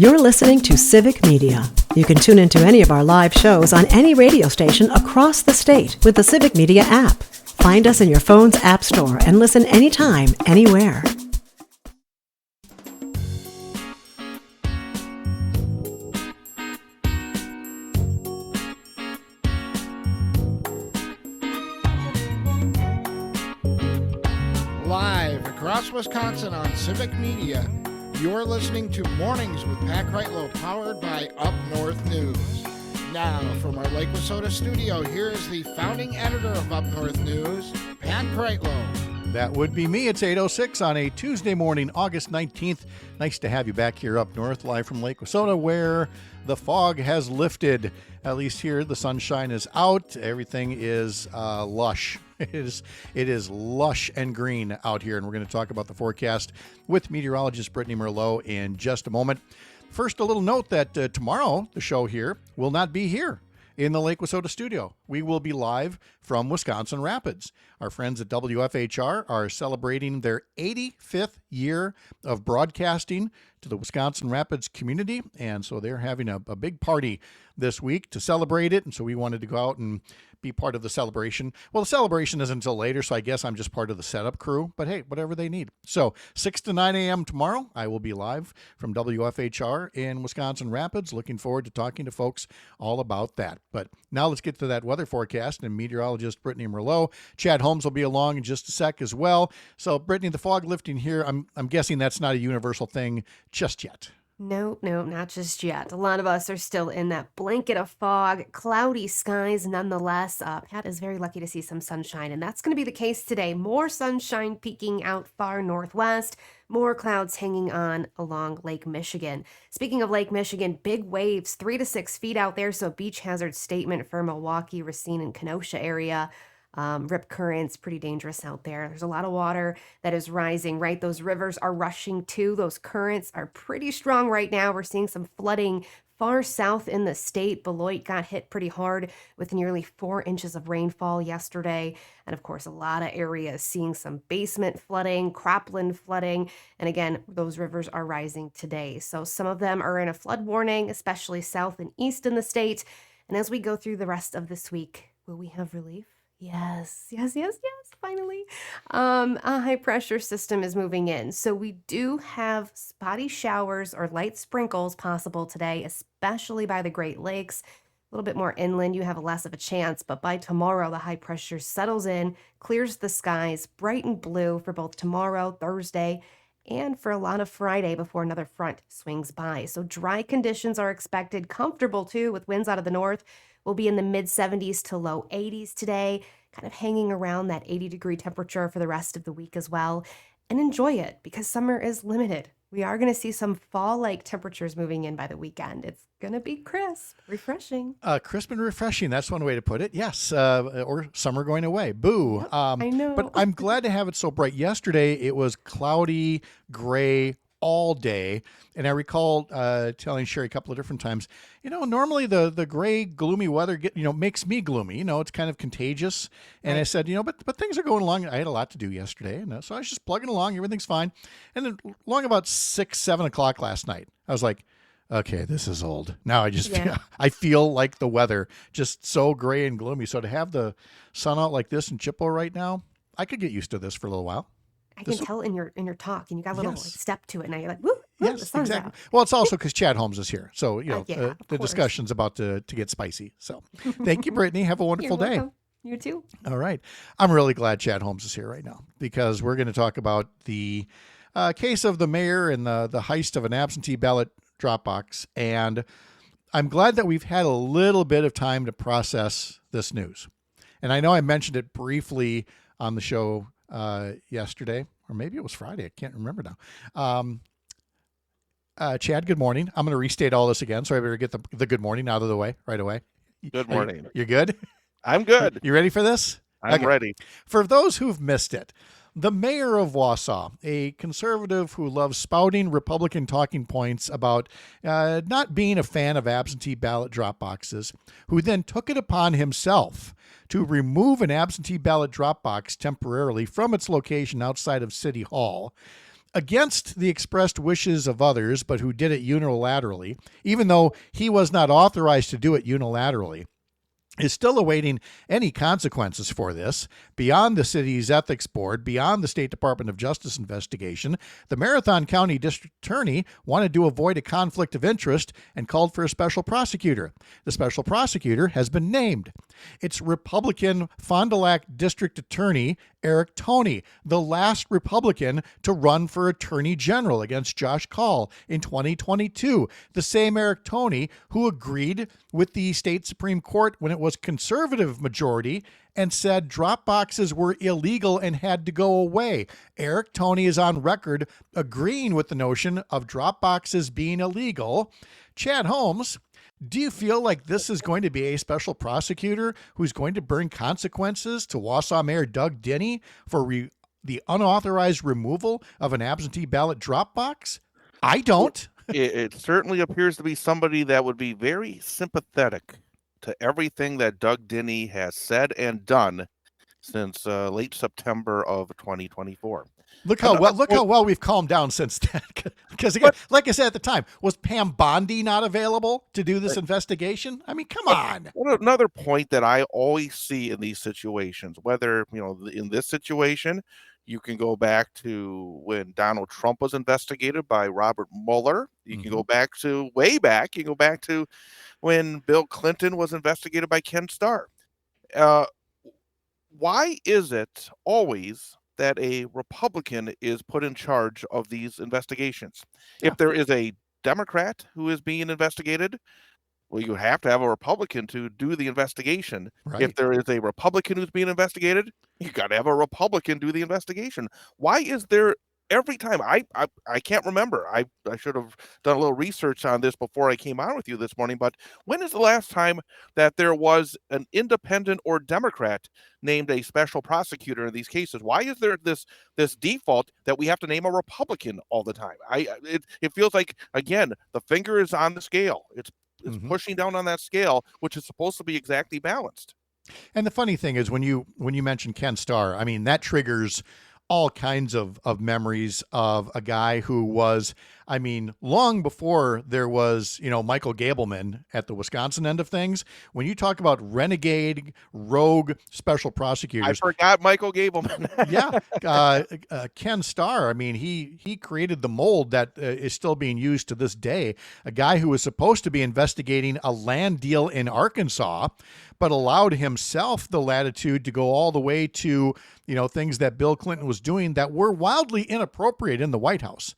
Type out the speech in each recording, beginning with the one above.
You're listening to Civic Media. You can tune into any of our live shows on any radio station across the state with the Civic Media app. Find us in your phone's app store and listen anytime, anywhere. Live across Wisconsin on Civic Media, you're listening to Mornings with Pat Kreitlow, powered by Up North News. Now, from our Lake Wissota studio, here is the founding editor of Up North News, Pat Kreitlow. That would be me. It's 8:06 on a Tuesday morning, August 19th. Nice to have you back here up north, live from Lake Wissota, where the fog has lifted. At least here, the sunshine is out. Everything is lush. It is lush and green out here, and we're going to talk about the forecast with meteorologist Brittany Merlot in just a moment. First, a little note that tomorrow, the show here will not be here in the Lake Wissota studio. We will be live from Wisconsin Rapids. Our friends at WFHR are celebrating their 85th year of broadcasting to the Wisconsin Rapids community, and so they're having a big party this week to celebrate it, and so we wanted to go out and be part of the celebration. Well, the celebration isn't until later, so I guess I'm just part of the setup crew, but hey, whatever they need. So 6 to 9 a.m. tomorrow, I will be live from WFHR in Wisconsin Rapids. Looking forward to talking to folks all about that. But now let's get to that weather forecast, and meteorologist Brittany Merlot. Chad Holmes will be along in just a sec as well. So Brittany, the fog lifting here, I'm guessing that's not a universal thing just yet. No, not just yet. A lot of us are still in that blanket of fog, cloudy skies nonetheless. Pat is very lucky to see some sunshine, and that's going to be the case today. More sunshine peeking out far northwest, more clouds hanging on along Lake Michigan. Speaking of Lake Michigan, big waves, 3 to 6 feet out there, so beach hazard statement for Milwaukee, Racine, and Kenosha area. Rip currents, pretty dangerous out there. There's a lot of water that is rising, right? Those rivers are rushing too. Those currents are pretty strong right now. We're seeing some flooding far south in the state. Beloit got hit pretty hard with nearly 4 inches of rainfall yesterday. And of course, a lot of areas seeing some basement flooding, cropland flooding. And again, those rivers are rising today. So some of them are in a flood warning, especially south and east in the state. And as we go through the rest of this week, will we have relief? Yes, finally. A high pressure system is moving in. So we do have spotty showers or light sprinkles possible today, especially by the Great Lakes. A little bit more inland, you have less of a chance, but by tomorrow, the high pressure settles in, clears the skies, bright and blue for both tomorrow, Thursday, and for a lot of Friday before another front swings by. So dry conditions are expected, comfortable too, with winds out of the north. We'll be in the mid 70s to low 80s today, kind of hanging around that 80-degree temperature for the rest of the week as well. And enjoy it because summer is limited. We are going to see some fall-like temperatures moving in by the weekend. It's going to be crisp, refreshing. Crisp and refreshing. That's one way to put it. Yes. Or summer going away. Boo. Yep, I know. But I'm glad to have it so bright. Yesterday, it was cloudy, gray, all day. And I recall telling Sherry a couple of different times, normally the gray, gloomy weather makes me gloomy. It's kind of contagious. And right. I said, but things are going along. I had a lot to do yesterday. And so I was just plugging along. Everything's fine. And then along about 6, 7 o'clock last night, I was like, okay, this is old. Now I feel like the weather just so gray and gloomy. So to have the sun out like this in Chippewa right now, I could get used to this for a little while. I can tell in your talk, and you got a little step to it. And now you're like, woo, yes, the sun's exactly. out. Well, it's also because Chad Holmes is here. So, the discussion's about to get spicy. So thank you, Brittany. Have a wonderful day. Welcome. You too. All right. I'm really glad Chad Holmes is here right now because we're going to talk about the case of the mayor and the heist of an absentee ballot drop box. And I'm glad that we've had a little bit of time to process this news. And I know I mentioned it briefly on the show yesterday, or maybe it was Friday. I can't remember now. Chad, good morning. I'm going to restate all this again, so I better get the good morning out of the way right away. Good morning. You're good? I'm good. You ready for this? I'm ready. For those who've missed it, the mayor of Wausau, a conservative who loves spouting Republican talking points about not being a fan of absentee ballot drop boxes, who then took it upon himself to remove an absentee ballot drop box temporarily from its location outside of City Hall, against the expressed wishes of others, but who did it unilaterally, even though he was not authorized to do it unilaterally, is still awaiting any consequences for this. Beyond the city's ethics board, beyond the State Department of Justice investigation, the Marathon County District Attorney wanted to avoid a conflict of interest and called for a special prosecutor. The special prosecutor has been named. It's Republican Fond du Lac District Attorney Eric Toney, the last Republican to run for Attorney General against Josh Kaul in 2022. The same Eric Toney who agreed with the state Supreme Court when it was conservative majority and said drop boxes were illegal and had to go away. Eric Toney is on record agreeing with the notion of drop boxes being illegal. Chad Holmes, do you feel like this is going to be a special prosecutor who's going to bring consequences to Wausau Mayor Doug Denny for the unauthorized removal of an absentee ballot drop box? I don't. It certainly appears to be somebody that would be very sympathetic to everything that Doug Denny has said and done since late September of 2024. Look how well we've calmed down since then. Because again, like I said at the time, was Pam Bondi not available to do this investigation? I mean, come on. Another point that I always see in these situations, whether in this situation, you can go back to when Donald Trump was investigated by Robert Mueller. You can go back to way back. You can go back to when Bill Clinton was investigated by Ken Starr. Why is it always that a Republican is put in charge of these investigations? Yeah. If there is a Democrat who is being investigated, well, you have to have a Republican to do the investigation. Right. If there is a Republican who's being investigated, you got to have a Republican do the investigation. Why is there every time? I can't remember. I should have done a little research on this before I came on with you this morning, but when is the last time that there was an independent or Democrat named a special prosecutor in these cases? Why is there this default that we have to name a Republican all the time? It feels like, again, the finger is on the scale. It's pushing down on that scale, which is supposed to be exactly balanced. And the funny thing is when you mention Ken Starr, I mean, that triggers all kinds of memories of a guy who was, I mean, long before there was, Michael Gableman at the Wisconsin end of things. When you talk about renegade, rogue special prosecutors. I forgot Michael Gableman. Yeah. Ken Starr, I mean, he created the mold that is still being used to this day. A guy who was supposed to be investigating a land deal in Arkansas, but allowed himself the latitude to go all the way to, things that Bill Clinton was doing that were wildly inappropriate in the White House,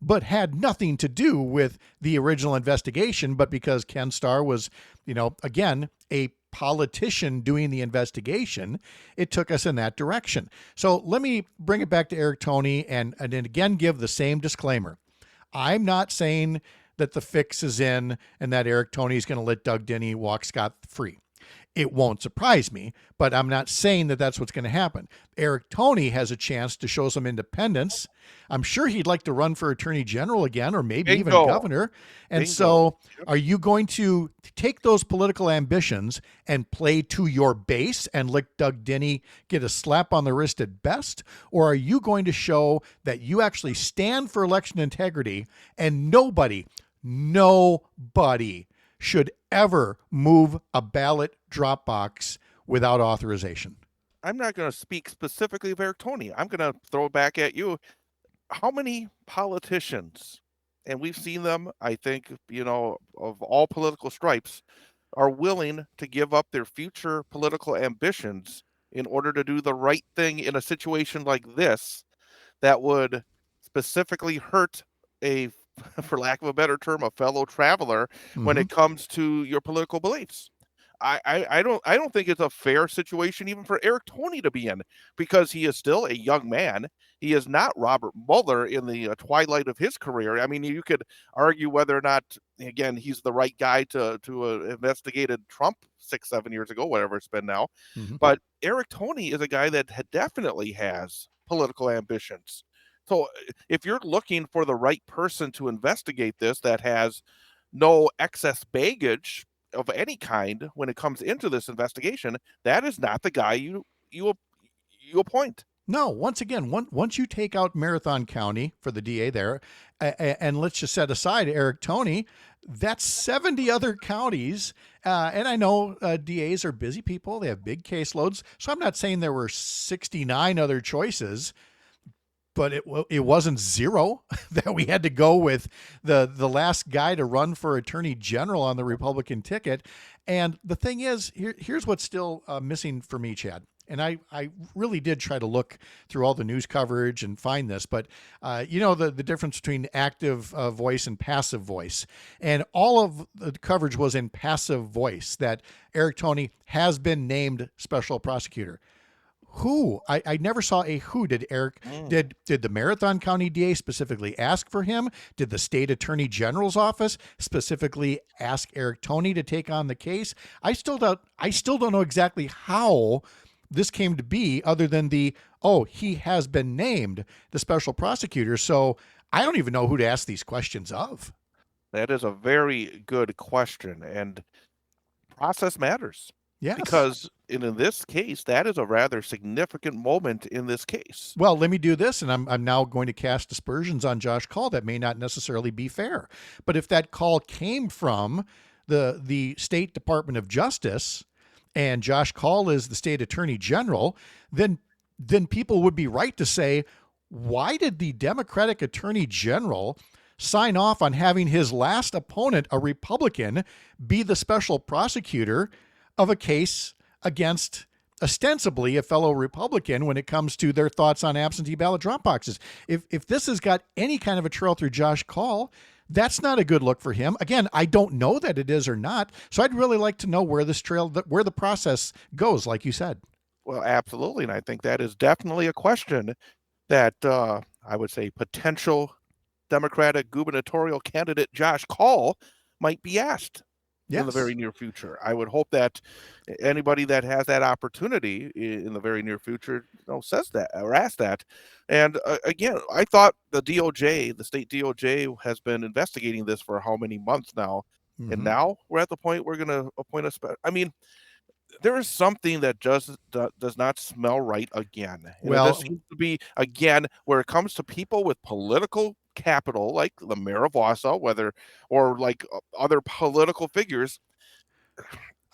but had nothing to do with the original investigation. But because Ken Starr was, again, a politician doing the investigation, it took us in that direction. So let me bring it back to Eric Toney and again give the same disclaimer. I'm not saying that the fix is in and that Eric Toney is going to let Doug Denny walk scot-free. It won't surprise me, but I'm not saying that that's what's going to happen. Eric Toney has a chance to show some independence. I'm sure he'd like to run for Attorney General again, or maybe even governor. And so are you going to take those political ambitions and play to your base and let Doug Denny get a slap on the wrist at best? Or are you going to show that you actually stand for election integrity and nobody should ever move a ballot drop box without authorization? I'm not going to speak specifically of Eric Toney. I'm going to throw it back at you. How many politicians, and we've seen them, I think, of all political stripes, are willing to give up their future political ambitions in order to do the right thing in a situation like this that would specifically hurt for lack of a better term, a fellow traveler when it comes to your political beliefs? I don't think it's a fair situation even for Eric Toney to be in, because he is still a young man. He is not Robert Mueller in the twilight of his career. I mean, you could argue whether or not, again, he's the right guy to investigated Trump 6-7 years ago, whatever it's been now. But Eric Toney is a guy that definitely has political ambitions. So if you're looking for the right person to investigate this that has no excess baggage of any kind when it comes into this investigation, that is not the guy you appoint. No, once again, once you take out Marathon County for the DA there, and let's just set aside Eric Toney, that's 70 other counties. And I know DAs are busy people. They have big caseloads. So I'm not saying there were 69 other choices, but it wasn't zero that we had to go with the last guy to run for attorney general on the Republican ticket. And the thing is, here's what's still missing for me, Chad. And I really did try to look through all the news coverage and find this, but the difference between active voice and passive voice. And all of the coverage was in passive voice, that Eric Toney has been named special prosecutor. Who? I never saw a who. Did Eric, did the Marathon County DA specifically ask for him? Did the state attorney general's office specifically ask Eric Toney to take on the case? I still don't know exactly how this came to be, other than he has been named the special prosecutor. So I don't even know who to ask these questions of. That is a very good question, and process matters. Yes. Because in this case, that is a rather significant moment in this case. Well, let me do this, and I'm now going to cast aspersions on Josh Call that may not necessarily be fair. But if that call came from the State Department of Justice, and Josh Call is the state attorney general, then people would be right to say, why did the Democratic attorney general sign off on having his last opponent, a Republican, be the special prosecutor of a case against ostensibly a fellow Republican when it comes to their thoughts on absentee ballot drop boxes? If this has got any kind of a trail through Josh Call, that's not a good look for him. Again, I don't know that it is or not. So I'd really like to know where where the process goes, like you said. Well, absolutely. And I think that is definitely a question that I would say potential Democratic gubernatorial candidate Josh Call might be asked in the very near future. I would hope that anybody that has that opportunity in the very near future says that or asks that. And again, I thought the DOJ, the state DOJ, has been investigating this for how many months now? Mm-hmm. And now we're at the point we're going to appoint there is something that just does not smell right again. And this seems to be, again, where it comes to people with political capital, like the mayor of Wausau, or like other political figures.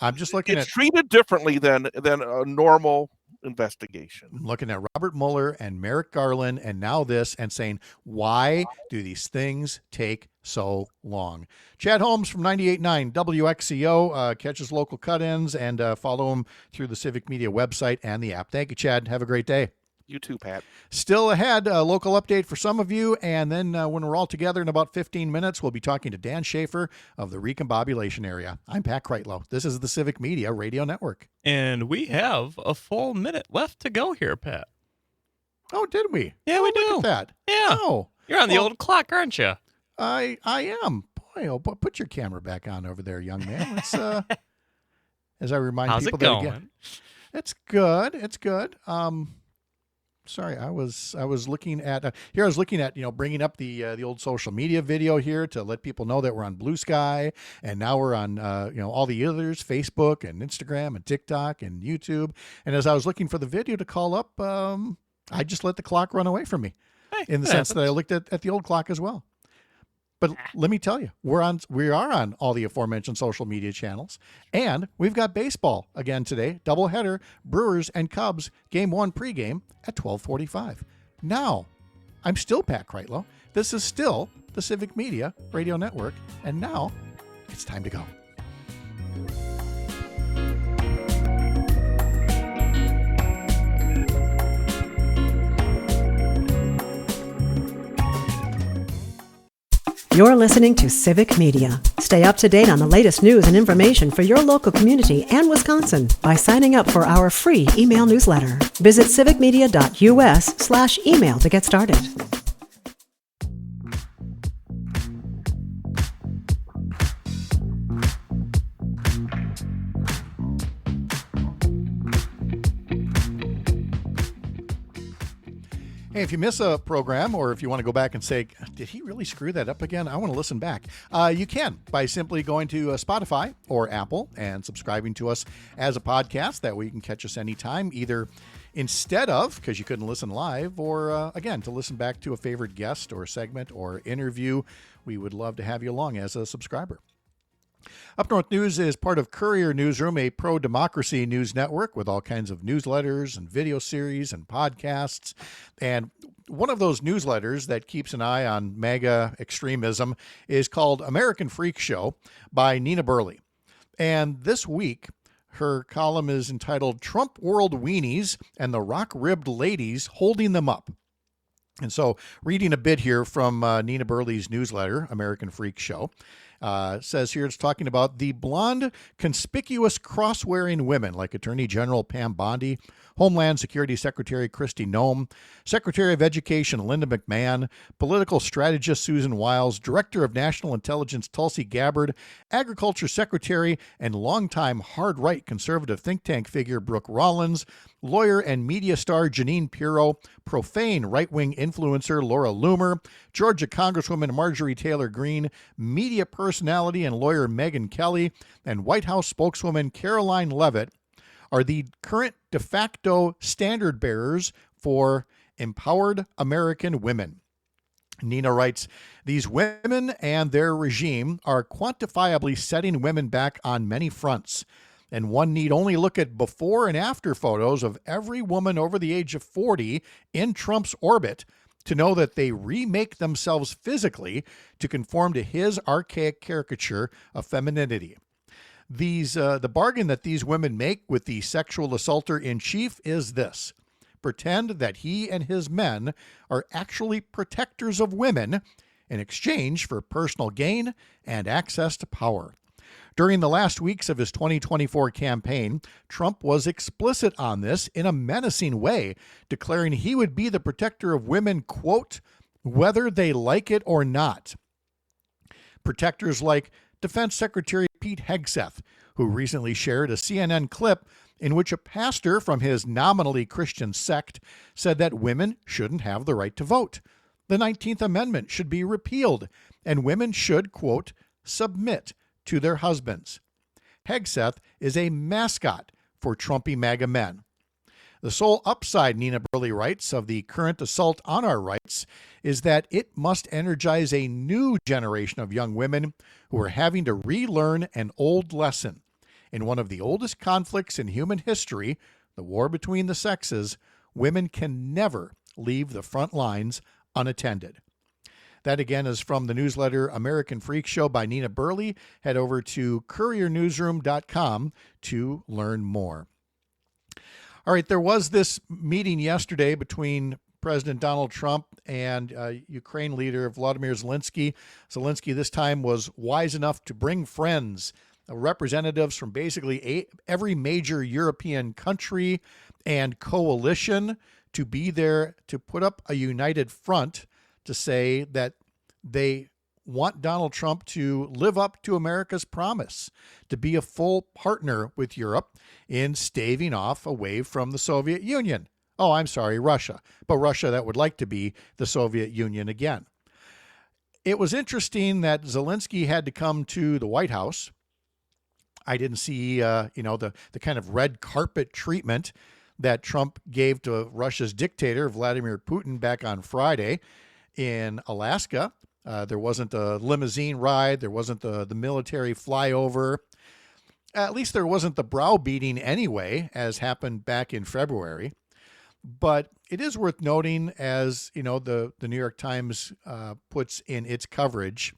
I'm just looking it's treated differently than a normal investigation. I'm looking at Robert Mueller and Merrick Garland and now this, and saying, why do these things take so long? Chad Holmes from 98.9 WXCO catches local cut-ins, and follow him through the Civic Media website and the app. Thank you, Chad. Have a great day. You too, Pat. Still ahead, a local update for some of you, and then when we're all together in about 15 minutes, we'll be talking to Dan Shafer of the Recombobulation area. I'm Pat Kreitlow. This is the Civic Media Radio Network. And we have a full minute left to go here, Pat. Oh, did we? Yeah, we do. Look at that. Yeah. Oh. You're on the old clock, aren't you? I am. Boy, put your camera back on over there, young man. Let's, as I remind How's people it going? that again. It's good. It's good. Sorry, I was looking at here. I was looking at bringing up the old social media video here to let people know that we're on Blue Sky, and now we're on all the others, Facebook and Instagram and TikTok and YouTube. And as I was looking for the video to call up, I just let the clock run away from me, in the sense that I looked at the old clock as well. But let me tell you, we are on all the aforementioned social media channels, and we've got baseball again today. Doubleheader, Brewers and Cubs, Game 1 pregame at 12:45. Now, I'm still Pat Kreitlow. This is still the Civic Media Radio Network, and now it's time to go. You're listening to Civic Media. Stay up to date on the latest news and information for your local community and Wisconsin by signing up for our free email newsletter. Visit civicmedia.us/email to get started. Hey, if you miss a program, or if you want to go back and say, did he really screw that up again? I want to listen back. You can by simply going to Spotify or Apple and subscribing to us as a podcast. That way you can catch us anytime, either instead of, because you couldn't listen live, or again, to listen back to a favorite guest or segment or interview, we would love to have you along as a subscriber. Up North News is part of Courier Newsroom, a pro-democracy news network with all kinds of newsletters and video series and podcasts. And one of those newsletters that keeps an eye on MAGA extremism is called American Freak Show by Nina Burley. And this week, her column is entitled Trump World Weenies and the Rock-Ribbed Ladies Holding Them Up. And so reading a bit here from Nina Burley's newsletter, American Freak Show, says here it's talking about the blonde, conspicuous cross-wearing women like Attorney General Pam Bondi, Homeland Security Secretary Kristi Noem, Secretary of Education Linda McMahon, political strategist Susan Wiles, Director of National Intelligence Tulsi Gabbard, Agriculture Secretary and longtime hard-right conservative think tank figure Brooke Rollins, lawyer and media star Janine Pirro, profane right-wing influencer Laura Loomer, Georgia Congresswoman Marjorie Taylor Greene, media personality and lawyer Megyn Kelly, and White House spokeswoman Caroline Leavitt are the current de facto standard bearers for empowered American women. Nina writes, these women and their regime are quantifiably setting women back on many fronts. And one need only look at before and after photos of every woman over the age of 40 in Trump's orbit to know that they remake themselves physically to conform to his archaic caricature of femininity. The bargain that these women make with the sexual assaulter in chief is this: pretend that he and his men are actually protectors of women in exchange for personal gain and access to power. During the last weeks of his 2024 campaign, Trump was explicit on this in a menacing way, declaring he would be the protector of women, quote, whether they like it or not. Protectors like Defense Secretary Pete Hegseth, who recently shared a CNN clip in which a pastor from his nominally Christian sect said that women shouldn't have the right to vote. The 19th Amendment should be repealed, and women should, quote, submit to their husbands. Hegseth is a mascot for Trumpy MAGA men. The sole upside, Nina Burley writes, of the current assault on our rights is that it must energize a new generation of young women who are having to relearn an old lesson. In one of the oldest conflicts in human history, the war between the sexes, women can never leave the front lines unattended. That, again, is from the newsletter American Freak Show by Nina Burley. Head over to couriernewsroom.com to learn more. All right, there was this meeting yesterday between President Donald Trump and Ukraine leader Vladimir Zelensky. Zelensky this time was wise enough to bring friends, representatives from basically every major European country and coalition to be there to put up a united front to say that they want Donald Trump to live up to America's promise to be a full partner with Europe in staving off away from the Soviet Union. Oh, I'm sorry, Russia. But Russia that would like to be the Soviet Union again. It was interesting that Zelensky had to come to the White House. I didn't see, the kind of red carpet treatment that Trump gave to Russia's dictator, Vladimir Putin, back on Friday in Alaska. There wasn't a limousine ride. There wasn't the military flyover. At least there wasn't the browbeating anyway, as happened back in February. But it is worth noting, as you know, the New York Times puts in its coverage,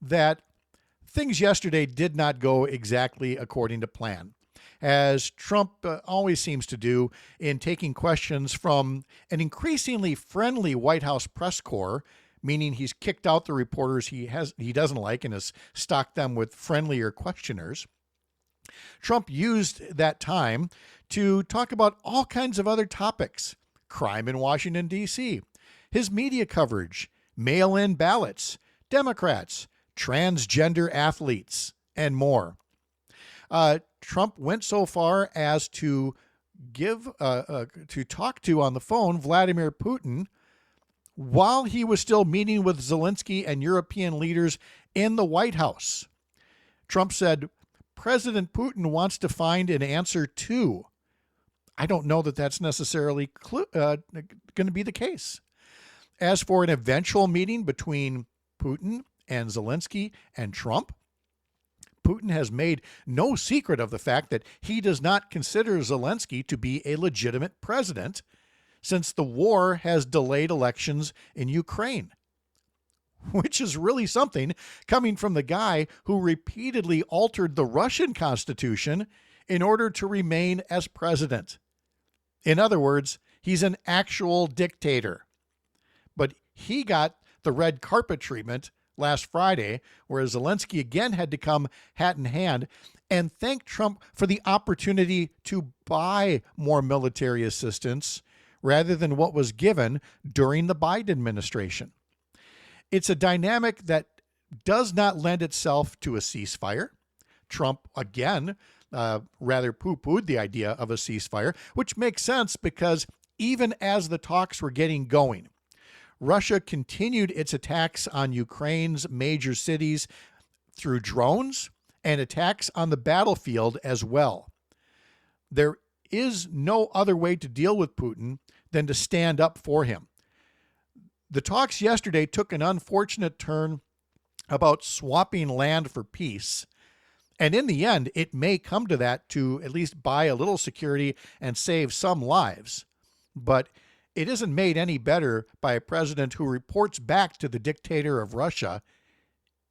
that things yesterday did not go exactly according to plan, as Trump always seems to do in taking questions from an increasingly friendly White House press corps, meaning he's kicked out the reporters he doesn't like and has stocked them with friendlier questioners. Trump used that time to talk about all kinds of other topics: crime in Washington, D.C., his media coverage, mail-in ballots, Democrats, transgender athletes, and more. Trump went so far as to talk to on the phone Vladimir Putin while he was still meeting with Zelensky and European leaders in the White House. Trump said, President Putin wants to find an answer too. I don't know that that's necessarily going to be the case. As for an eventual meeting between Putin and Zelensky and Trump, Putin has made no secret of the fact that he does not consider Zelensky to be a legitimate president since the war has delayed elections in Ukraine, which is really something coming from the guy who repeatedly altered the Russian constitution in order to remain as president. In other words, he's an actual dictator. But he got the red carpet treatment last Friday, whereas Zelensky again had to come hat in hand and thank Trump for the opportunity to buy more military assistance rather than what was given during the Biden administration. It's a dynamic that does not lend itself to a ceasefire. Trump, again, rather poo-pooed the idea of a ceasefire, which makes sense because even as the talks were getting going, Russia continued its attacks on Ukraine's major cities through drones and attacks on the battlefield as well. There is no other way to deal with Putin than to stand up for him. The talks yesterday took an unfortunate turn about swapping land for peace. And in the end, it may come to that to at least buy a little security and save some lives. But it isn't made any better by a president who reports back to the dictator of Russia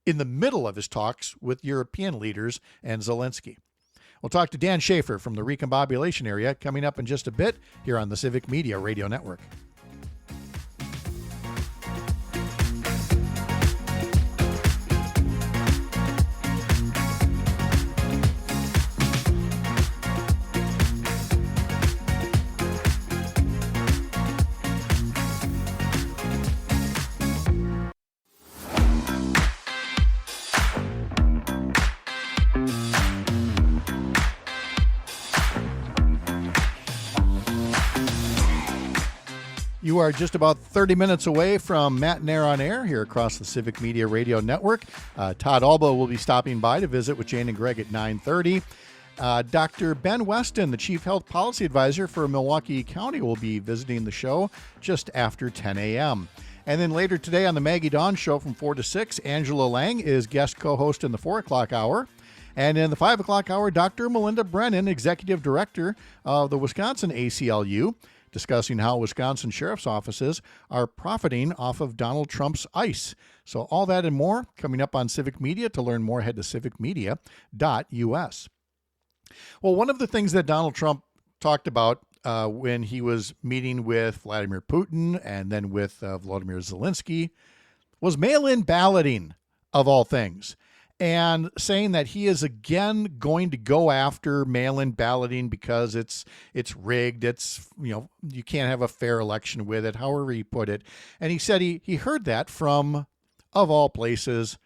in the middle of his talks with European leaders and Zelensky. We'll talk to Dan Shafer from the Recombobulation area coming up in just a bit here on the Civic Media Radio Network. You are just about 30 minutes away from Matt and Air on Air here across the Civic Media Radio Network. Todd Alba will be stopping by to visit with Jane and Greg at 9:30. Dr. Ben Weston, the Chief Health Policy Advisor for Milwaukee County, will be visiting the show just after 10 a.m. And then later today on the Maggie Dawn Show from 4 to 6, Angela Lang is guest co-host in the 4 o'clock hour. And in the 5 o'clock hour, Dr. Melinda Brennan, Executive Director of the Wisconsin ACLU, discussing how Wisconsin sheriff's offices are profiting off of Donald Trump's ICE. So all that and more coming up on Civic Media. To learn more, head to civicmedia.us. Well, one of the things that Donald Trump talked about when he was meeting with Vladimir Putin and then with Volodymyr Zelensky was mail-in balloting, of all things, and saying that he is again going to go after mail-in balloting because it's rigged. It's, you can't have a fair election with it, however he put it. And he said he heard that from, of all places,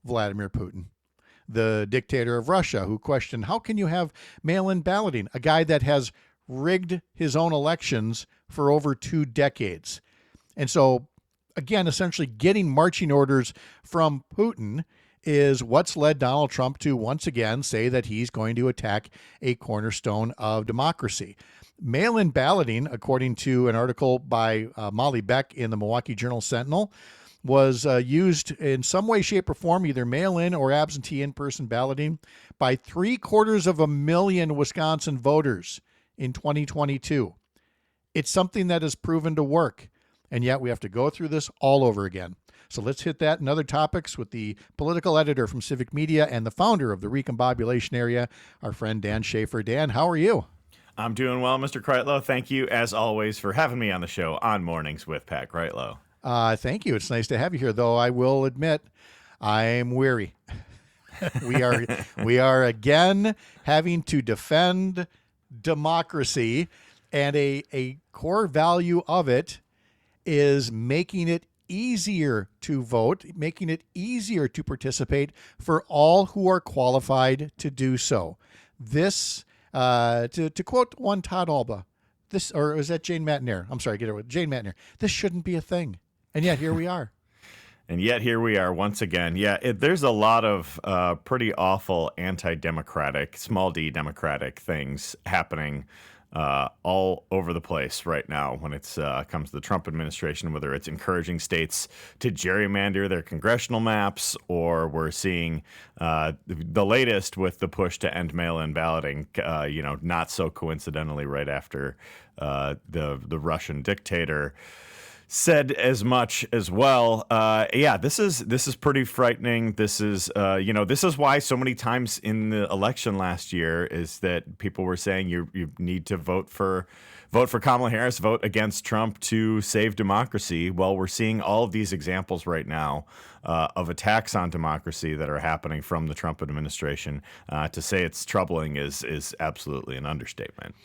Vladimir Putin, the dictator of Russia, who questioned, how can you have mail-in balloting? A guy that has rigged his own elections for over 2 decades. And so, again, essentially getting marching orders from Putin is what's led Donald Trump to once again say that he's going to attack a cornerstone of democracy. Mail-in balloting, according to an article by Molly Beck in the Milwaukee Journal-Sentinel, was used in some way, shape, or form, either mail-in or absentee in-person balloting, by 750,000 Wisconsin voters in 2022. It's something that has proven to work, and yet we have to go through this all over again. So let's hit that and other topics with the political editor from Civic Media and the founder of the Recombobulation area, our friend Dan Shafer. Dan, how are you? I'm doing well, Mr. Kreitlow. Thank you, as always, for having me on the show on Mornings with Pat Kreitlow. Thank you. It's nice to have you here, though I will admit I'm weary. We are again having to defend democracy, and a core value of it is making it easier to vote, making it easier to participate for all who are qualified to do so. This, to quote one Todd Alba, this, or is that Jane Matnair? I'm sorry, get it with Jane Matnair. This shouldn't be a thing. And yet here we are. And yet here we are once again. Yeah, there's a lot of pretty awful anti-democratic, small d democratic things happening all over the place right now when it comes to the Trump administration, whether it's encouraging states to gerrymander their congressional maps, or we're seeing the latest with the push to end mail-in balloting, not so coincidentally right after the Russian dictator said as much as well. This is pretty frightening. This is this is why so many times in the election last year is that people were saying you need to vote for Kamala Harris, vote against Trump to save democracy. Well, we're seeing all of these examples right now of attacks on democracy that are happening from the Trump administration. To say it's troubling is absolutely an understatement.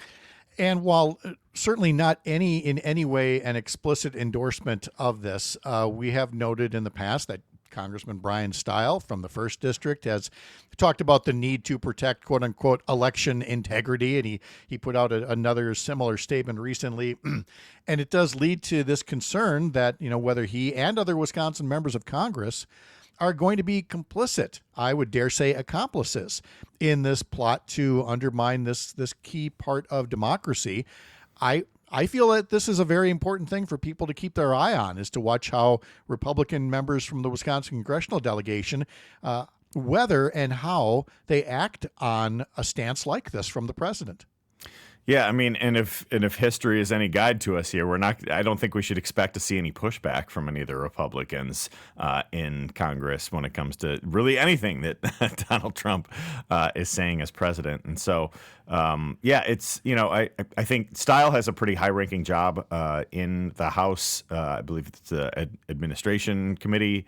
And while certainly not in any way an explicit endorsement of this, we have noted in the past that Congressman Bryan Steil from the 1st District has talked about the need to protect, quote unquote, election integrity. And he put out another similar statement recently. And it does lead to this concern that, whether he and other Wisconsin members of Congress are going to be complicit, I would dare say accomplices, in this plot to undermine this key part of democracy. I feel that this is a very important thing for people to keep their eye on, is to watch how Republican members from the Wisconsin congressional delegation, whether and how they act on a stance like this from the president. Yeah, I mean, and if history is any guide to us here, I don't think we should expect to see any pushback from any of the Republicans in Congress when it comes to really anything that Donald Trump is saying as president. And so, it's, I think Steil has a pretty high-ranking job in the House. I believe it's the Administration Committee,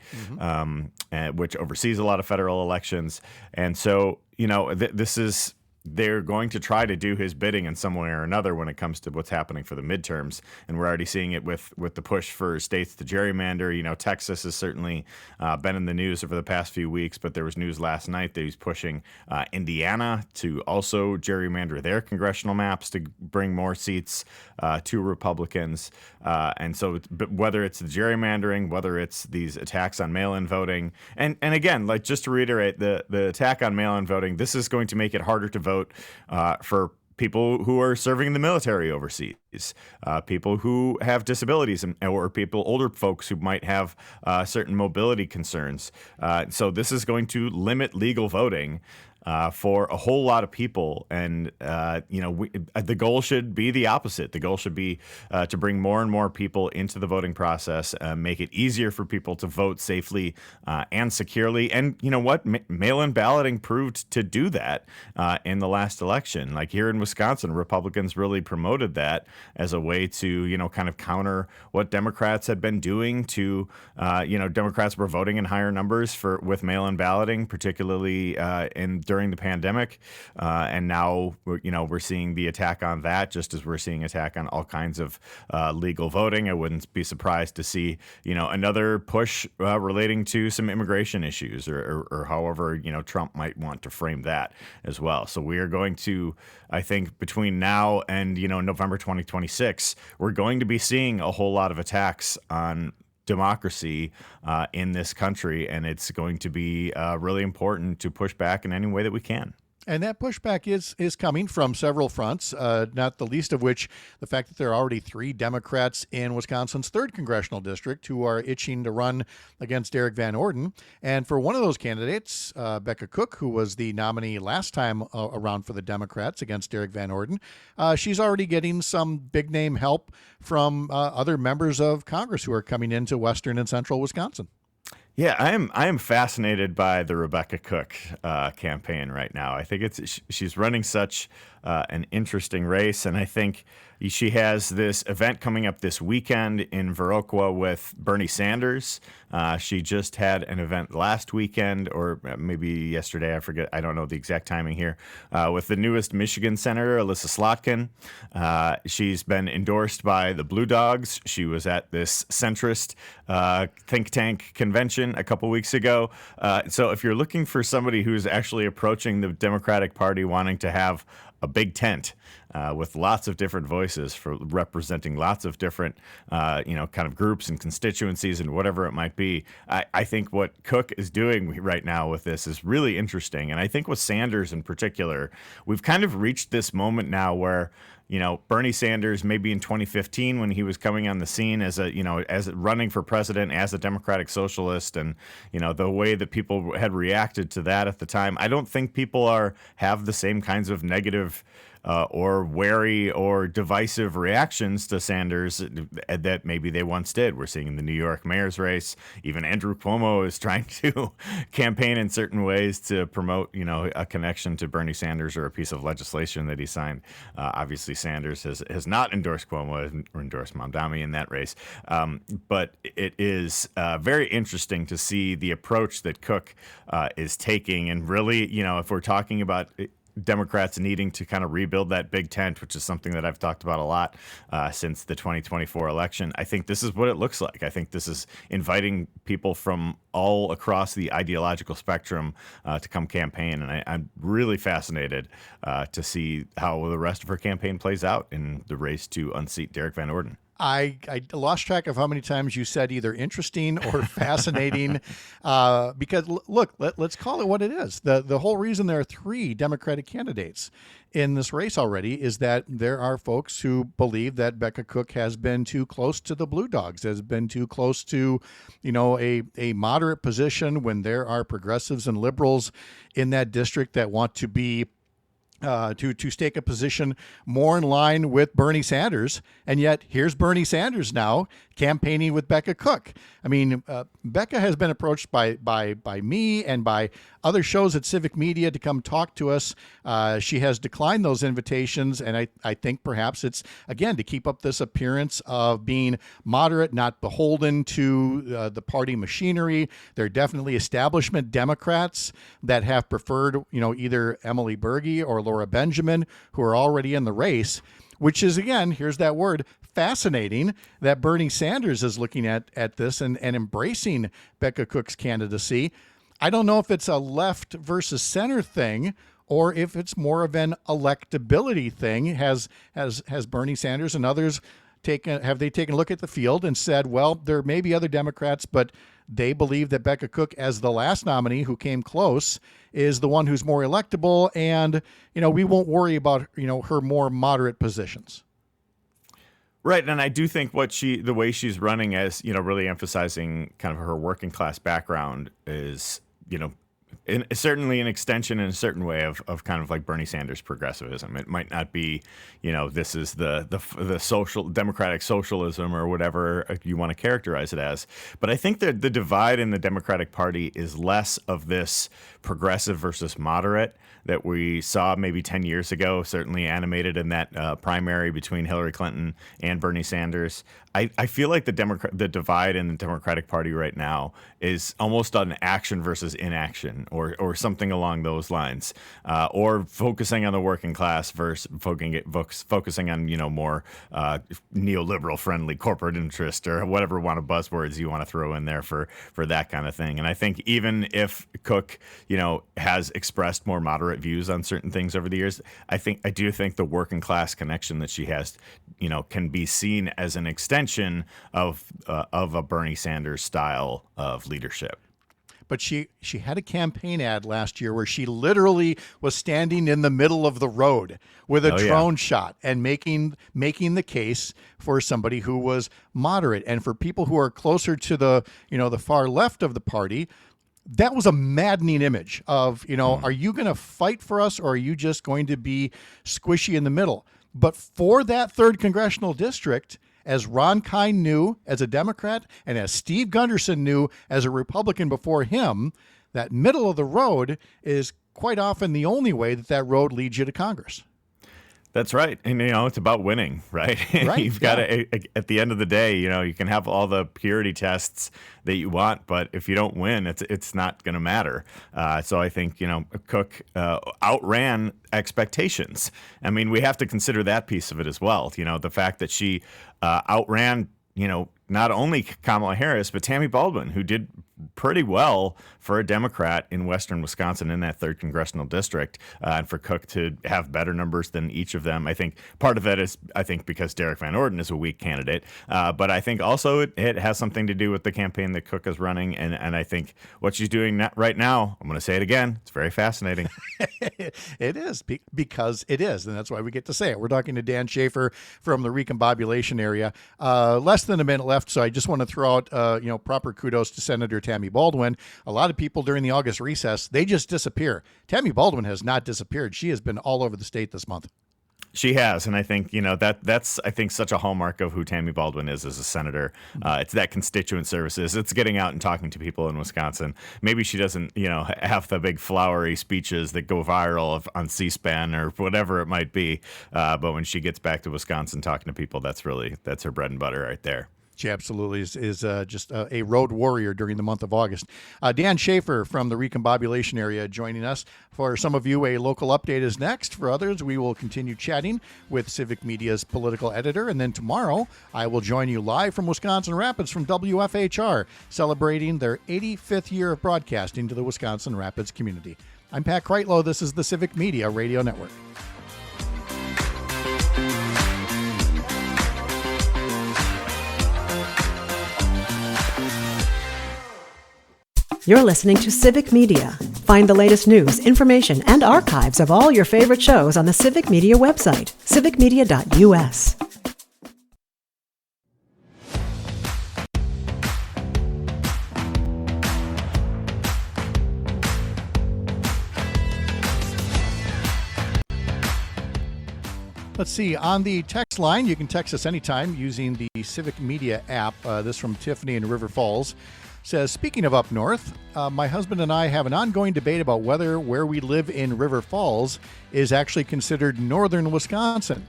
which oversees a lot of federal elections. And so, this is... they're going to try to do his bidding in some way or another when it comes to what's happening for the midterms. And we're already seeing it with the push for states to gerrymander. Texas has certainly been in the news over the past few weeks, but there was news last night that he's pushing Indiana to also gerrymander their congressional maps to bring more seats to Republicans. And so whether it's the gerrymandering, whether it's these attacks on mail-in voting, and again, like just to reiterate, the attack on mail-in voting, this is going to make it harder to vote for people who are serving in the military overseas, people who have disabilities, or older folks who might have certain mobility concerns. So this is going to limit legal voting for a whole lot of people. And, the goal should be the opposite. The goal should be to bring more and more people into the voting process, make it easier for people to vote safely and securely. And you know what? Mail-in balloting proved to do that in the last election. Like here in Wisconsin, Republicans really promoted that as a way to, kind of counter what Democrats had been doing to, Democrats were voting in higher numbers with mail-in balloting, particularly during the pandemic, and now we're seeing the attack on that, just as we're seeing attack on all kinds of legal voting. I wouldn't be surprised to see another push relating to some immigration issues, or however Trump might want to frame that as well. So we are going to, I think, between now and November 2026, we're going to be seeing a whole lot of attacks on democracy in this country, and it's going to be really important to push back in any way that we can. And that pushback is coming from several fronts, not the least of which the fact that there are already 3 Democrats in Wisconsin's 3rd congressional district who are itching to run against Derrick Van Orden. And for one of those candidates, Becca Cook, who was the nominee last time around for the Democrats against Derrick Van Orden, she's already getting some big name help from other members of Congress who are coming into western and central Wisconsin. Yeah, I am fascinated by the Rebecca Cook campaign right now. I think she's running such an interesting race, and I think she has this event coming up this weekend in Viroqua with Bernie Sanders. She just had an event last weekend, or maybe yesterday, I forget, I don't know the exact timing here, with the newest Michigan Senator, Alyssa Slotkin. She's been endorsed by the Blue Dogs. She was at this centrist think tank convention a couple weeks ago. So if you're looking for somebody who's actually approaching the Democratic Party wanting to have a big tent with lots of different voices for representing lots of different, kind of groups and constituencies and whatever it might be. I think what Cook is doing right now with this is really interesting. And I think with Sanders in particular, we've kind of reached this moment now where, Bernie Sanders, maybe in 2015 when he was coming on the scene as running for president as a democratic socialist, and the way that people had reacted to that at the time, I don't think people have the same kinds of negative or wary or divisive reactions to Sanders that maybe they once did. We're seeing in the New York mayor's race. Even Andrew Cuomo is trying to campaign in certain ways to promote, a connection to Bernie Sanders or a piece of legislation that he signed. Obviously, Sanders has not endorsed Cuomo or endorsed Mamdani in that race. But it is very interesting to see the approach that Cook is taking. And really, if we're talking about Democrats needing to kind of rebuild that big tent, which is something that I've talked about a lot since the 2024 election. I think this is what it looks like. I think this is inviting people from all across the ideological spectrum to come campaign. And I'm really fascinated to see how the rest of her campaign plays out in the race to unseat Derrick Van Orden. I lost track of how many times you said either interesting or fascinating, because look, let's call it what it is. The whole reason there are 3 Democratic candidates in this race already is that there are folks who believe that Becca Cook has been too close to the Blue Dogs, has been too close to, a moderate position, when there are progressives and liberals in that district that want to be to stake a position more in line with Bernie Sanders. And yet here's Bernie Sanders now campaigning with Becca Cook. I mean, Becca has been approached by me and by other shows at Civic Media to come talk to us. She has declined those invitations. And I think perhaps it's, again, to keep up this appearance of being moderate, not beholden to the party machinery. There are definitely establishment Democrats that have preferred, either Emily Berge or Laura Benjamin, who are already in the race, which is, again, here's that word, fascinating, that Bernie Sanders is looking at this and embracing Becca Cook's candidacy. I don't know if it's a left versus center thing or if it's more of an electability thing. Has Bernie Sanders and others taken a look at the field and said, well, there may be other Democrats, but they believe that Becca Cook, as the last nominee who came close, is the one who's more electable, and we won't worry about her more moderate positions. Right, and I do think the way she's running, as really emphasizing kind of her working class background, is certainly an extension in a certain way of kind of like Bernie Sanders progressivism. It might not be, this is the social democratic socialism or whatever you want to characterize it as. But I think that the divide in the Democratic Party is less of this progressive versus moderate that we saw maybe 10 years ago, certainly animated in that primary between Hillary Clinton and Bernie Sanders. I feel like the divide in the Democratic Party right now is almost on action versus inaction, or something along those lines, or focusing on the working class versus focusing on more neoliberal friendly corporate interest, or whatever buzzwords you want to throw in there for that kind of thing. And I think even if Cook has expressed more moderate views on certain things over the years, I do think the working class connection that she has can be seen as an extension of a Bernie Sanders style of leadership. But she had a campaign ad last year where she literally was standing in the middle of the road with a drone shot and making the case for somebody who was moderate. And for people who are closer to the far left of the party, that was a maddening image of, are you going to fight for us, or are you just going to be squishy in the middle? But for that 3rd congressional district, as Ron Kine knew as a Democrat and as Steve Gunderson knew as a Republican before him, that middle of the road is quite often the only way that road leads you to Congress. That's right. And, it's about winning, right? Right. You've got to, at the end of the day, you can have all the purity tests that you want, but if you don't win, it's not going to matter. So I think, Cook outran expectations. I mean, we have to consider that piece of it as well. The fact that she outran, not only Kamala Harris, but Tammy Baldwin, who did pretty well for a Democrat in western Wisconsin in that 3rd congressional district, and for Cook to have better numbers than each of them. I think part of that is, because Derrick Van Orden is a weak candidate, but I think also it has something to do with the campaign that Cook is running, and I think what she's doing right now, I'm going to say it again, it's very fascinating. It is, because it is, and that's why we get to say it. We're talking to Dan Shafer from the Recombobulation area. Less than a minute left, so I just want to throw out proper kudos to Senator Tammy Baldwin. A lot of people during the August recess, they just disappear. Tammy Baldwin has not disappeared. She has been all over the state this month. She has, and I think that's such a hallmark of who Tammy Baldwin is as a senator. It's that constituent services. It's getting out and talking to people in Wisconsin. Maybe she doesn't, have the big flowery speeches that go viral on C-SPAN or whatever it might be. But when she gets back to Wisconsin talking to people, that's her bread and butter right there. She absolutely is just a road warrior during the month of August. Dan Shafer from the Recombobulation area joining us. For some of you, a local update is next. For others, we will continue chatting with Civic Media's political editor. And then tomorrow, I will join you live from Wisconsin Rapids from WFHR, celebrating their 85th year of broadcasting to the Wisconsin Rapids community. I'm Pat Kreitlow. This is the Civic Media Radio Network. You're listening to Civic Media. Find the latest news, information, and archives of all your favorite shows on the Civic Media website, civicmedia.us. Let's see. On the text line, you can text us anytime using the Civic Media app. This from Tiffany in River Falls. Says, speaking of up north, my husband and I have an ongoing debate about whether where we live in River Falls is actually considered northern Wisconsin.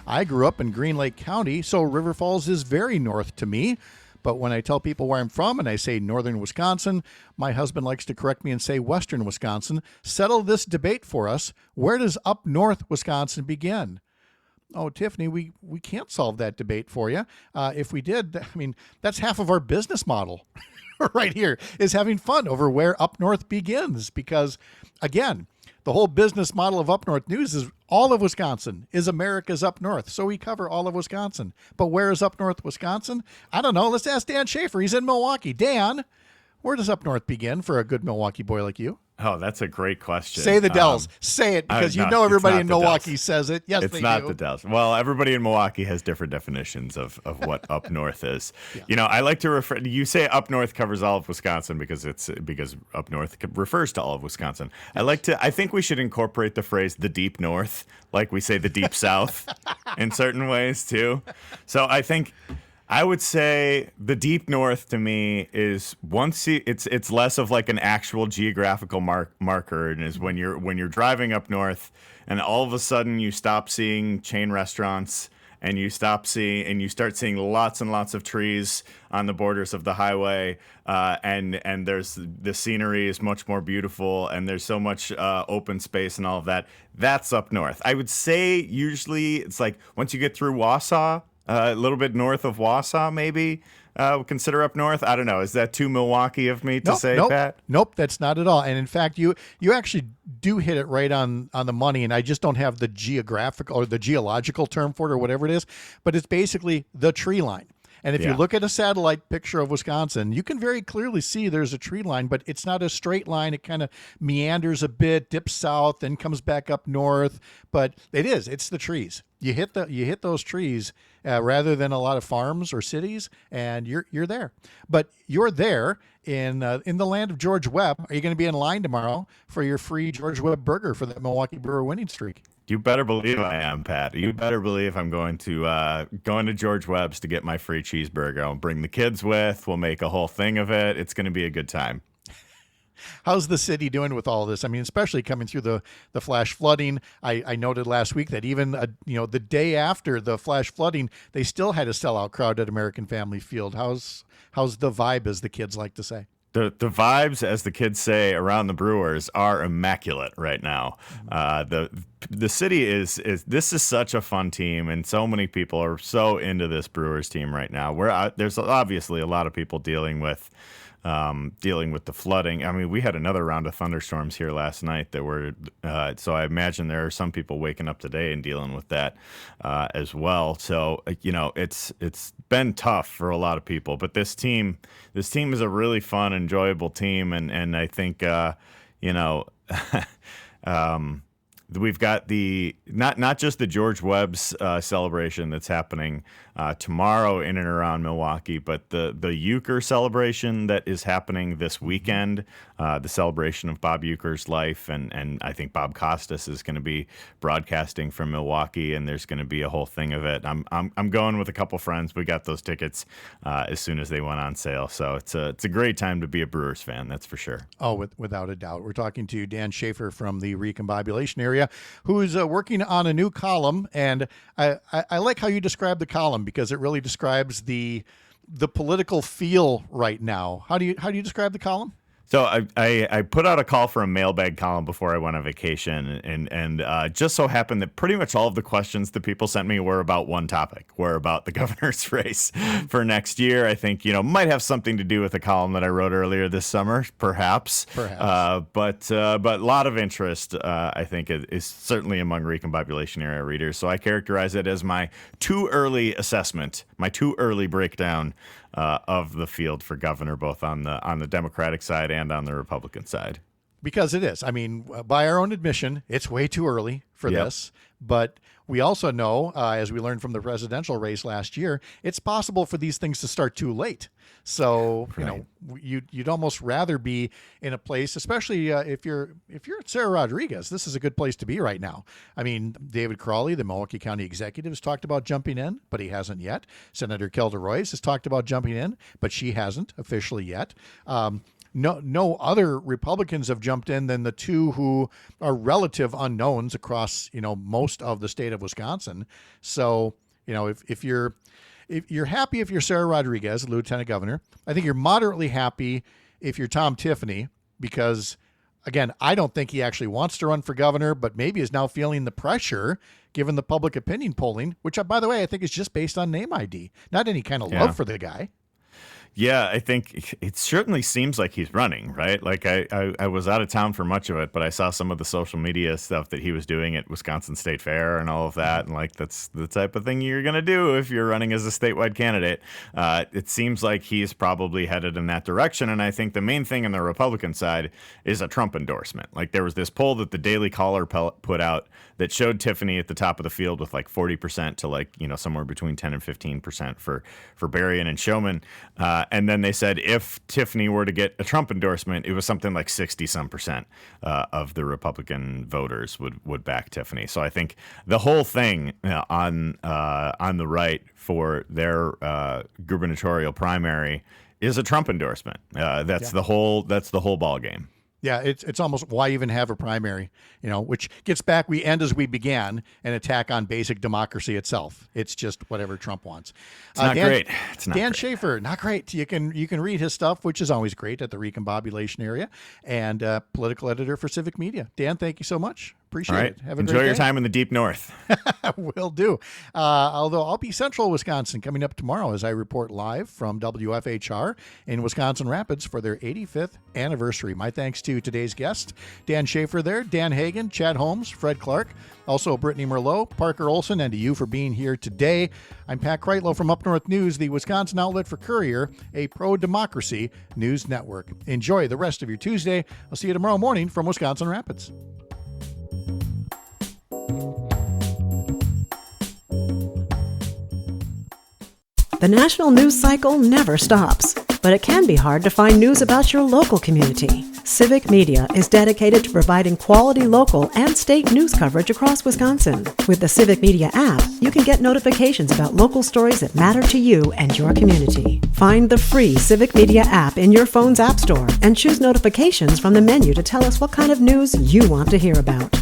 I grew up in Green Lake County, so River Falls is very north to me. But when I tell people where I'm from and I say northern Wisconsin, my husband likes to correct me and say western Wisconsin. Settle this debate for us. Where does up north Wisconsin begin? Oh, Tiffany, we can't solve that debate for you. If we did, that's half of our business model. Right here is having fun over where up north begins, because again, the whole business model of Up North News is all of Wisconsin is America's up north. So we cover all of Wisconsin. But where is up north Wisconsin? I don't know. Let's ask Dan Shafer. He's in Milwaukee. Dan, where does up north begin for a good Milwaukee boy like you? Oh, that's a great question. Say the Dells. Say it, because everybody in Milwaukee says it. Yes, it's not the Dells. Well, everybody in Milwaukee has different definitions of what up north is. Yeah. I like to refer. You say up north covers all of Wisconsin because up north refers to all of Wisconsin. Yes. I think we should incorporate the phrase the deep north, like we say the deep south, in certain ways too. So I would say the deep north to me is it's less of like an actual geographical marker, and is when you're driving up north and all of a sudden you stop seeing chain restaurants and you start seeing lots and lots of trees on the borders of the highway, and there's the scenery is much more beautiful and there's so much open space and all of that. That's up north. I would say usually it's like once you get through Wausau. A little bit north of Wausau, maybe, consider up north. I don't know. Is that too Milwaukee of me to say, Pat? Nope, that's not at all. And in fact, you actually do hit it right on the money, and I just don't have the geographical or the geological term for it or whatever it is, but it's basically the tree line. And if you look at a satellite picture of Wisconsin, you can very clearly see there's a tree line, but it's not a straight line. It kind of meanders a bit, dips south, then comes back up north. But it's the trees. You hit those trees rather than a lot of farms or cities, and you're there. But you're there in the land of George Webb. Are you going to be in line tomorrow for your free George Webb burger for that Milwaukee Brewer winning streak? You better believe I am, Pat. You better believe I'm going to George Webb's to get my free cheeseburger. I'll bring the kids with. We'll make a whole thing of it. It's going to be a good time. How's the city doing with all this? Especially coming through the flash flooding. I noted last week that even the day after the flash flooding, they still had a sellout crowd at American Family Field. How's the vibe, as the kids like to say? The vibes, as the kids say around the Brewers, are immaculate right now. The city is this is such a fun team, and so many people are so into this Brewers team right now. There's obviously a lot of people dealing with dealing with the flooding. I mean, we had another round of thunderstorms here last night that were, so I imagine there are some people waking up today and dealing with that as well. So, it's been tough for a lot of people, but this team is a really fun, enjoyable team. And I think, we've got the not just the George Webb's celebration that's happening tomorrow in and around Milwaukee, but the Euchre celebration that is happening this weekend, the celebration of Bob Euchre's life, and I think Bob Costas is going to be broadcasting from Milwaukee, and there's going to be a whole thing of it. I'm going with a couple friends. We got those tickets as soon as they went on sale, so it's a great time to be a Brewers fan, that's for sure. Oh, without a doubt. We're talking to Dan Shafer from the Recombobulation area, who's working on a new column, and I like how you describe the column because it really describes the political feel right now. How do you describe the column? So I put out a call for a mailbag column before I went on vacation, and just so happened that pretty much all of the questions that people sent me were about one topic, were about the governor's race for next year. I think, might have something to do with a column that I wrote earlier this summer, perhaps. But a lot of interest, I think, is certainly among Recombobulation area readers. So I characterize it as my too early assessment, my too early breakdown of the field for governor, both on the Democratic side and on the Republican side. Because it is. I mean, by our own admission, it's way too early for this. But we also know, as we learned from the presidential race last year, it's possible for these things to start too late. So, you'd almost rather be in a place, especially if you're at Sarah Rodriguez, this is a good place to be right now. I mean, David Crawley, the Milwaukee County executive, has talked about jumping in, but he hasn't yet. Senator Kelda Royce has talked about jumping in, but she hasn't officially yet. No other Republicans have jumped in than the two who are relative unknowns across, most of the state of Wisconsin. So, if you're happy if you're Sarah Rodriguez, Lieutenant Governor, I think you're moderately happy if you're Tom Tiffany, because, again, I don't think he actually wants to run for governor, but maybe is now feeling the pressure given the public opinion polling, which, by the way, I think is just based on name ID, not any kind of love for the guy. Yeah, I think it certainly seems like he's running, right? Like I was out of town for much of it, but I saw some of the social media stuff that he was doing at Wisconsin State Fair and all of that. And that's the type of thing you're going to do if you're running as a statewide candidate. It seems like he's probably headed in that direction. And I think the main thing on the Republican side is a Trump endorsement. Like there was this poll that the Daily Caller put out that showed Tiffany at the top of the field with 40% to somewhere between 10 and 15% for Berrien and Showman. And then they said if Tiffany were to get a Trump endorsement, it was something like 60-some% of the Republican voters would back Tiffany. So I think the whole thing on the right for their gubernatorial primary is a Trump endorsement. That's the whole ball game. Yeah, it's almost why even have a primary, which gets back, we end as we began, an attack on basic democracy itself. It's just whatever Trump wants. It's not great. It's not Dan great. Shafer, not great. You can read his stuff, which is always great at the Recombobulation area, and political editor for Civic Media. Dan, thank you so much. Appreciate it. Have a Enjoy great your day. time in the deep north. Will do. Although I'll be central Wisconsin coming up tomorrow as I report live from WFHR in Wisconsin Rapids for their 85th anniversary. My thanks to today's guest, Dan Shafer there, Dan Hagan, Chad Holmes, Fred Clark, also Brittany Merlot, Parker Olson, and to you for being here today. I'm Pat Kreitlow from Up North News, the Wisconsin outlet for Courier, a pro-democracy news network. Enjoy the rest of your Tuesday. I'll see you tomorrow morning from Wisconsin Rapids. The national news cycle never stops, but it can be hard to find news about your local community. Civic Media is dedicated to providing quality local and state news coverage across Wisconsin. With the Civic Media app, you can get notifications about local stories that matter to you and your community. Find the free Civic Media app in your phone's app store and choose notifications from the menu to tell us what kind of news you want to hear about.